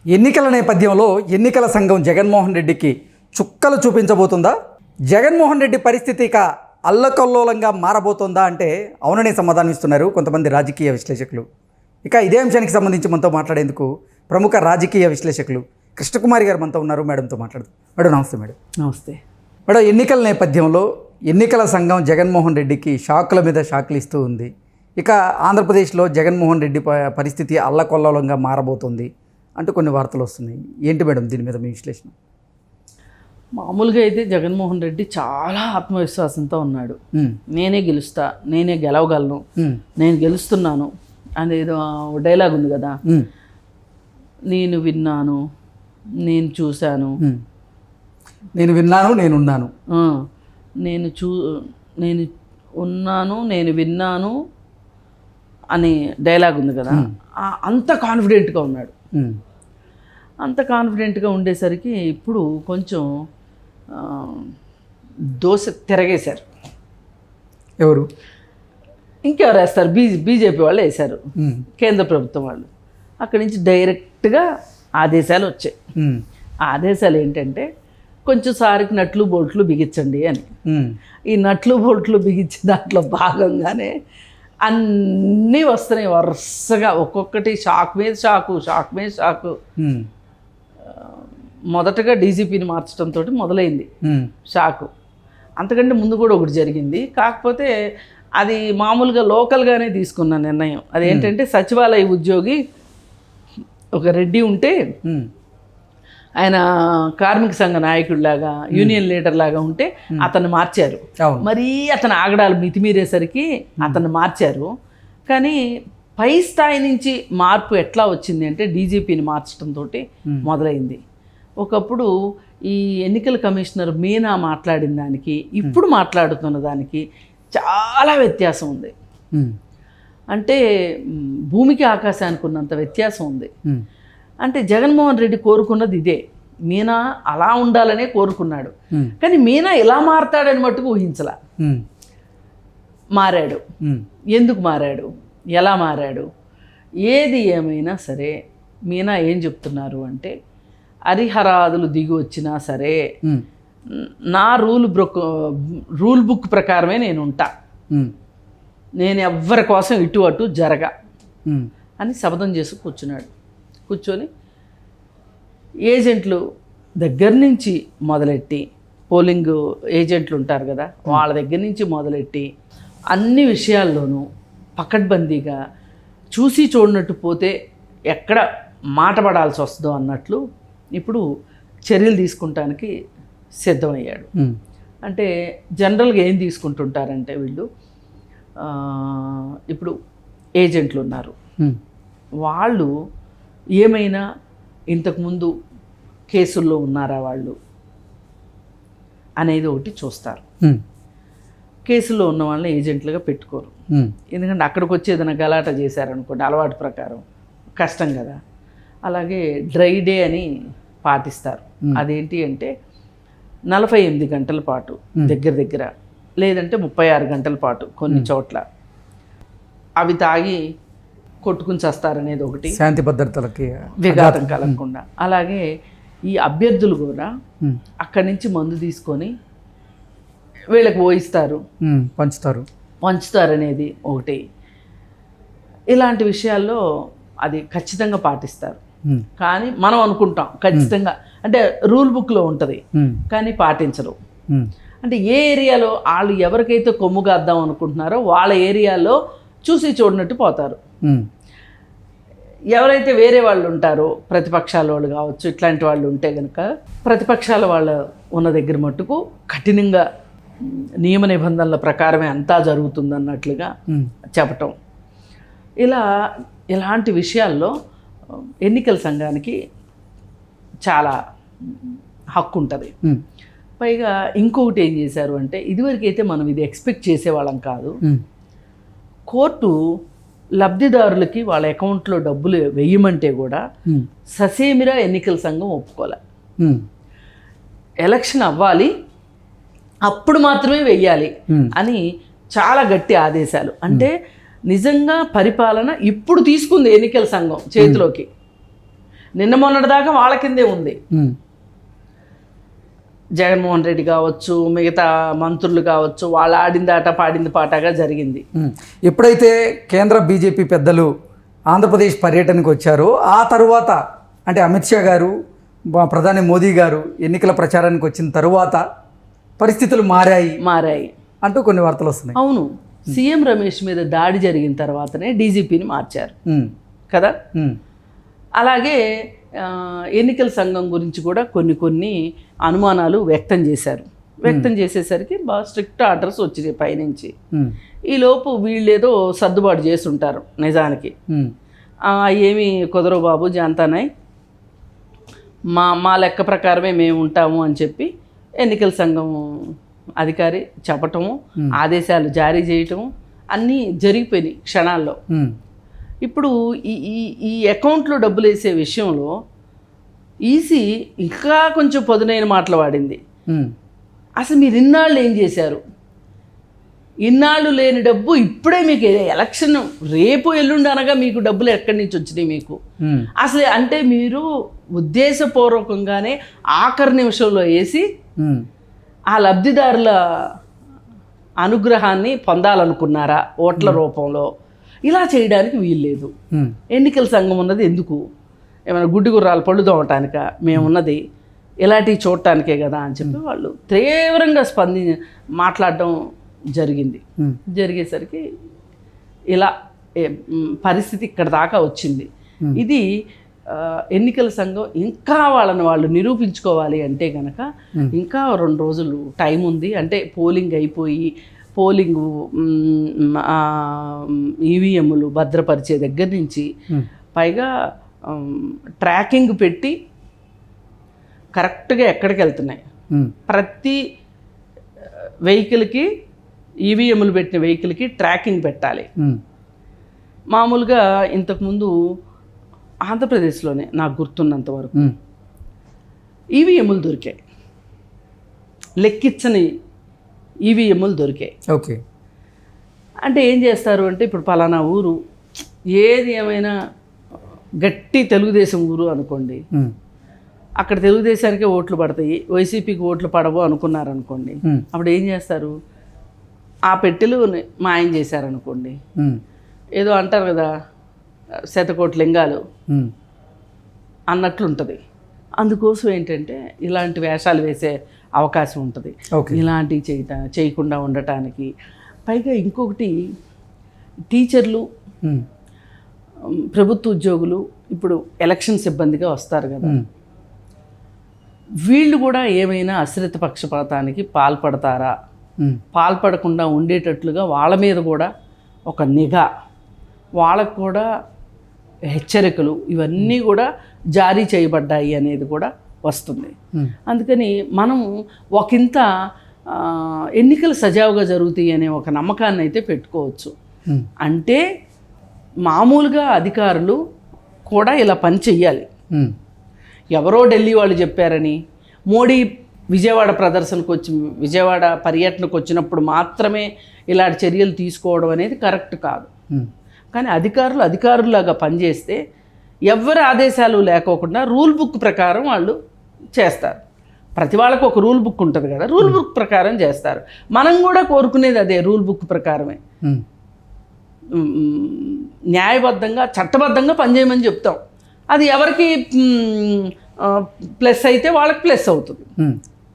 ఎన్నికల నేపథ్యంలో ఎన్నికల సంఘం జగన్మోహన్ రెడ్డికి చుక్కలు చూపించబోతుందా? జగన్మోహన్ రెడ్డి పరిస్థితి ఇక అల్లకల్లోలంగా మారబోతుందా అంటే అవుననే సమాధానం ఇస్తున్నారు కొంతమంది రాజకీయ విశ్లేషకులు. ఇక ఇదే అంశానికి సంబంధించి మనతో మాట్లాడేందుకు ప్రముఖ రాజకీయ విశ్లేషకులు కృష్ణకుమారి గారు మనతో ఉన్నారు. మేడంతో మాట్లాడదు. మేడం నమస్తే. మేడం నమస్తే. మేడం, ఎన్నికల నేపథ్యంలో ఎన్నికల సంఘం జగన్మోహన్ రెడ్డికి షాకుల మీద షాకులు ఇస్తూ ఉంది. ఇక ఆంధ్రప్రదేశ్లో జగన్మోహన్ రెడ్డి పరిస్థితి అల్లకొల్లోలంగా మారబోతుంది అంటూ కొన్ని వార్తలు వస్తున్నాయి. ఏంటి మేడం దీని మీద మీ విశ్లేషణ? మామూలుగా అయితే జగన్మోహన్ రెడ్డి చాలా ఆత్మవిశ్వాసంతో ఉన్నాడు. నేనే గెలుస్తా, నేనే గెలవగలను, నేను గెలుస్తున్నాను అనేదో డైలాగ్ ఉంది కదా. నేను విన్నాను, నేను చూశాను, నేను విన్నాను, నేనున్నాను, నేను ఉన్నాను, నేను విన్నాను అనే డైలాగ్ ఉంది కదా. అంత కాన్ఫిడెంట్గా ఉన్నాడు. అంత కాన్ఫిడెంట్గా ఉండేసరికి ఇప్పుడు కొంచెం దోశ తిరగేశారు. ఎవరు? ఇంకెవరు వేస్తారు? బీజేపీ వాళ్ళు వేశారు, కేంద్ర ప్రభుత్వం వాళ్ళు. అక్కడి నుంచి డైరెక్ట్గా ఆదేశాలు వచ్చాయి. ఆదేశాలు ఏంటంటే కొంచెం సారికి నట్లు బోల్ట్లు బిగించండి అని. ఈ నట్లు బోల్ట్లు బిగించే దాంట్లో భాగంగానే అన్నీ వస్తున్నాయి వరుసగా, ఒక్కొక్కటి షాక్ మీద షాకు, షాక్ మీద షాకు. మొదటగా డీజీపీని మార్చడంతో మొదలైంది షాకు. అంతకంటే ముందు కూడా ఒకటి జరిగింది, కాకపోతే అది మామూలుగా లోకల్గానే తీసుకున్న నిర్ణయం. అదేంటంటే సచివాలయ ఉద్యోగి ఒక రెడ్డి ఉంటే ఆయన కార్మిక సంఘ నాయకుడిలాగా, యూనియన్ లీడర్ లాగా ఉంటే అతన్ని మార్చారు. మరీ అతను ఆగడాలు మితిమీరేసరికి అతన్ని మార్చారు. కానీ పై స్థాయి నుంచి మార్పు ఎట్లా వచ్చింది అంటే డీజీపీని మార్చడంతో మొదలైంది. ఒకప్పుడు ఈ ఎన్నికల కమిషనర్ మీనా మాట్లాడిన దానికి ఇప్పుడు మాట్లాడుతున్న దానికి చాలా వ్యత్యాసం ఉంది. అంటే భూమికి ఆకాశానికి ఉన్నంత వ్యత్యాసం ఉంది. అంటే జగన్మోహన్ రెడ్డి కోరుకున్నది ఇదే. మీనా అలా ఉండాలనే కోరుకున్నాడు, కానీ మీనా ఇలా మారతాడని మట్టుకు ఊహించలా. మారాడు. ఎందుకు మారాడు, ఎలా మారాడు? ఏది ఏమైనా సరే మీనా ఏం చెప్తున్నారు అంటే, హరిహరాదులు దిగి వచ్చినా సరే నా రూల్ బుక్ ప్రకారమే నేను ఉంటా, నేను ఎవ్వరి కోసం ఇటు అటు జరగ అని శపథం చేసి కూర్చొని ఏజెంట్లు దగ్గర నుంచి మొదలెట్టి, పోలింగ్ ఏజెంట్లు ఉంటారు కదా, వాళ్ళ దగ్గర నుంచి మొదలెట్టి అన్ని విషయాల్లోనూ పకడ్బందీగా చూసి చూడనట్టు పోతే ఎక్కడ మాట పడాల్సి వస్తుందో అన్నట్లు ఇప్పుడు చర్యలు తీసుకుంటానికి సిద్ధమయ్యాడు. అంటే జనరల్గా ఏం తీసుకుంటుంటారంటే వీళ్ళు ఇప్పుడు ఏజెంట్లు ఉన్నారు, వాళ్ళు ఏమైనా ఇంతకుముందు కేసుల్లో ఉన్నారా వాళ్ళు అనేది ఒకటి చూస్తారు. కేసుల్లో ఉన్న వాళ్ళని ఏజెంట్లుగా పెట్టుకోరు. ఎందుకంటే అక్కడికి వచ్చి ఏదైనా గలాట చేశారనుకోండి, అలవాటు ప్రకారం కష్టం కదా. అలాగే డ్రై డే అని పాటిస్తారు. అదేంటి అంటే 48 గంటల పాటు దగ్గర లేదంటే 36 గంటల పాటు కొన్ని చోట్ల అవి తాగి కొట్టుకుని చేస్తారనేది ఒకటి, శాంతి భద్రతలకి విఘాతం కలగకుండా. అలాగే ఈ అభ్యర్థులు కూడా అక్కడి నుంచి మందు తీసుకొని వీళ్ళకి పోయిస్తారు, పంచుతారు అనేది ఒకటి. ఇలాంటి విషయాల్లో అది ఖచ్చితంగా పాటిస్తారు. కానీ మనం అనుకుంటాం ఖచ్చితంగా అంటే రూల్ బుక్లో ఉంటుంది, కానీ పాటించరు. అంటే ఏ ఏరియాలో వాళ్ళు ఎవరికైతే కొమ్ము కాద్దాం అనుకుంటున్నారో వాళ్ళ ఏరియాలో చూసి చూడనట్టు పోతారు. ఎవరైతే వేరే వాళ్ళు ఉంటారో, ప్రతిపక్షాల వాళ్ళు కావచ్చు, ఇట్లాంటి వాళ్ళు ఉంటే కనుక ప్రతిపక్షాల వాళ్ళు ఉన్న దగ్గర మట్టుకు కఠినంగా నియమ నిబంధనల ప్రకారమే అంతా జరుగుతుందన్నట్లుగా చెప్పటం. ఇలాంటి విషయాల్లో ఎన్నికల సంఘానికి చాలా హక్కు ఉంటుంది. పైగా ఇంకొకటి ఏం చేశారు అంటే, ఇదివరకైతే మనం ఇది ఎక్స్పెక్ట్ చేసేవాళ్ళం కాదు, కోర్టు లబ్ధిదారులకి వాళ్ళ అకౌంట్లో డబ్బులు వేయమంటే కూడా ససేమిరా ఎన్నికల సంఘం ఒప్పుకోలే. ఎలక్షన్ అవ్వాలి అప్పుడు మాత్రమే వెయ్యాలి అని చాలా గట్టి ఆదేశాలు. అంటే నిజంగా పరిపాలన ఇప్పుడు తీసుకుంది ఎన్నికల సంఘం చేతిలోకి. నిన్న మొన్నటిదాకా వాళ్ళ కిందే ఉంది. ఉమ్. జగన్మోహన్ రెడ్డి కావచ్చు, మిగతా మంత్రులు కావచ్చు, వాళ్ళు ఆడింది ఆట పాడింది పాటగా జరిగింది. ఎప్పుడైతే కేంద్ర బీజేపీ పెద్దలు ఆంధ్రప్రదేశ్ పర్యటనకు వచ్చారో ఆ తరువాత అంటే అమిత్ షా గారు, ప్రధాని మోదీ గారు ఎన్నికల ప్రచారానికి వచ్చిన తరువాత పరిస్థితులు మారాయి అంటూ కొన్ని వార్తలు వస్తున్నాయి. అవును, సీఎం రమేష్ మీద దాడి జరిగిన తర్వాతనే డీజీపీని మార్చారు కదా. అలాగే ఎన్నికల సంఘం గురించి కూడా కొన్ని అనుమానాలు వ్యక్తం చేశారు. వ్యక్తం చేసేసరికి బాగా స్ట్రిక్ట్ ఆర్డర్స్ వచ్చినాయి పైనుంచి. ఈలోపు వీళ్ళేదో సర్దుబాటు చేసి ఉంటారు నిజానికి. ఏమి కుదరవు బాబు జాంతానాయ్, మా లెక్క ప్రకారమే మేము ఉంటాము అని చెప్పి ఎన్నికల సంఘం అధికారి చెప్పటము, ఆదేశాలు జారీ చేయటము అన్నీ జరిగిపోయినాయి క్షణాల్లో. ఇప్పుడు ఈ అకౌంట్లో డబ్బులు వేసే విషయంలో ఈసీ ఇంకా కొంచెం పదునైన మాటలు వాడింది. అసలు మీరు ఇన్నాళ్ళు ఏం చేశారు? ఇన్నాళ్ళు లేని డబ్బు ఇప్పుడే మీకు ఎలక్షన్ రేపు ఎల్లుండి అనగా మీకు డబ్బులు ఎక్కడి నుంచి వచ్చినాయి మీకు? అసలు అంటే మీరు ఉద్దేశపూర్వకంగానే ఆఖరి నిమిషంలో వేసి ఆ లబ్ధిదారుల అనుగ్రహాన్ని పొందాలనుకున్నారా ఓట్ల రూపంలో? ఇలా చేయడానికి వీల్లేదు. ఎన్నికల సంఘం ఉన్నది ఎందుకు? ఏమైనా గుడ్డి గుర్రాలు పళ్ళు తోమటానిక? మేమున్నది ఇలాంటివి చూడటానికే కదా అని చెప్పి వాళ్ళు తీవ్రంగా మాట్లాడడం జరిగింది. జరిగేసరికి ఇలా పరిస్థితి ఇక్కడ దాకా వచ్చింది. ఇది ఎన్నికల సంఘం ఇంకా వాళ్ళు నిరూపించుకోవాలి అంటే కనుక ఇంకా 2 రోజులు టైం ఉంది. అంటే పోలింగ్ అయిపోయి పోలింగ్ ఈవీఎంలు భద్రపరిచే దగ్గర నుంచి పైగా ట్రాకింగ్ పెట్టి కరెక్ట్గా ఎక్కడికి వెళ్తున్నాయి, ప్రతి వెహికల్కి ఈవీఎంలు పెట్టిన వెహికల్కి ట్రాకింగ్ పెట్టాలి. మామూలుగా ఇంతకుముందు ఆంధ్రప్రదేశ్లోనే నాకు గుర్తున్నంత వరకు ఈవీఎంలు దొరికాయి, లెక్కించని ఈవీఎంలు దొరికాయి. ఓకే, అంటే ఏం చేస్తారు అంటే ఇప్పుడు పలానా ఊరు ఏది ఏమైనా గట్టి తెలుగుదేశం ఊరు అనుకోండి, అక్కడ తెలుగుదేశానికే ఓట్లు పడతాయి, వైసీపీకి ఓట్లు పడవు అనుకున్నారనుకోండి, అప్పుడు ఏం చేస్తారు? ఆ పెట్టెలు మాయం చేశారనుకోండి, ఏదో అంటారు కదా శతకోటి లింగాలు అన్నట్లుంటుంది. అందుకోసం ఏంటంటే ఇలాంటి వేషాలు వేసే అవకాశం ఉంటుంది, ఇలాంటివి చేయకుండా ఉండటానికి. పైగా ఇంకొకటి, టీచర్లు, ప్రభుత్వ ఉద్యోగులు ఇప్పుడు ఎలక్షన్ సిబ్బందిగా వస్తారు కదా, వీళ్ళు కూడా ఏమైనా అశ్రిత పక్షపాతానికి పాల్పడతారా? పాల్పడకుండా ఉండేటట్లుగా వాళ్ళ మీద కూడా ఒక నిఘా, వాళ్ళకు కూడా హెచ్చరికలు ఇవన్నీ కూడా జారీ చేయబడ్డాయి అనేది కూడా వస్తుంది. అందుకని మనం ఒకంత ఎన్నికలు సజావుగా జరుగుతాయి అనే ఒక నమ్మకాన్ని అయితే పెట్టుకోవచ్చు. అంటే మామూలుగా అధికారులు కూడా ఇలా పని చెయ్యాలి. ఎవరో ఢిల్లీ వాళ్ళు చెప్పారని మోడీ విజయవాడ విజయవాడ పర్యటనకు వచ్చినప్పుడు మాత్రమే ఇలాంటి చర్యలు తీసుకోవడం అనేది కరెక్ట్ కాదు. కానీ అధికారులాగా పనిచేస్తే ఎవరి ఆదేశాలు లేకోకుండా రూల్ బుక్ ప్రకారం వాళ్ళు చేస్తారు. ప్రతి వాళ్ళకు ఒక రూల్ బుక్ ఉంటుంది కదా, రూల్ బుక్ ప్రకారం చేస్తారు. మనం కూడా కోరుకునేది అదే, రూల్ బుక్ ప్రకారమే న్యాయబద్ధంగా చట్టబద్ధంగా పనిచేయమని చెప్తాం. అది ఎవరికి ప్లస్ అయితే వాళ్ళకి ప్లస్ అవుతుంది.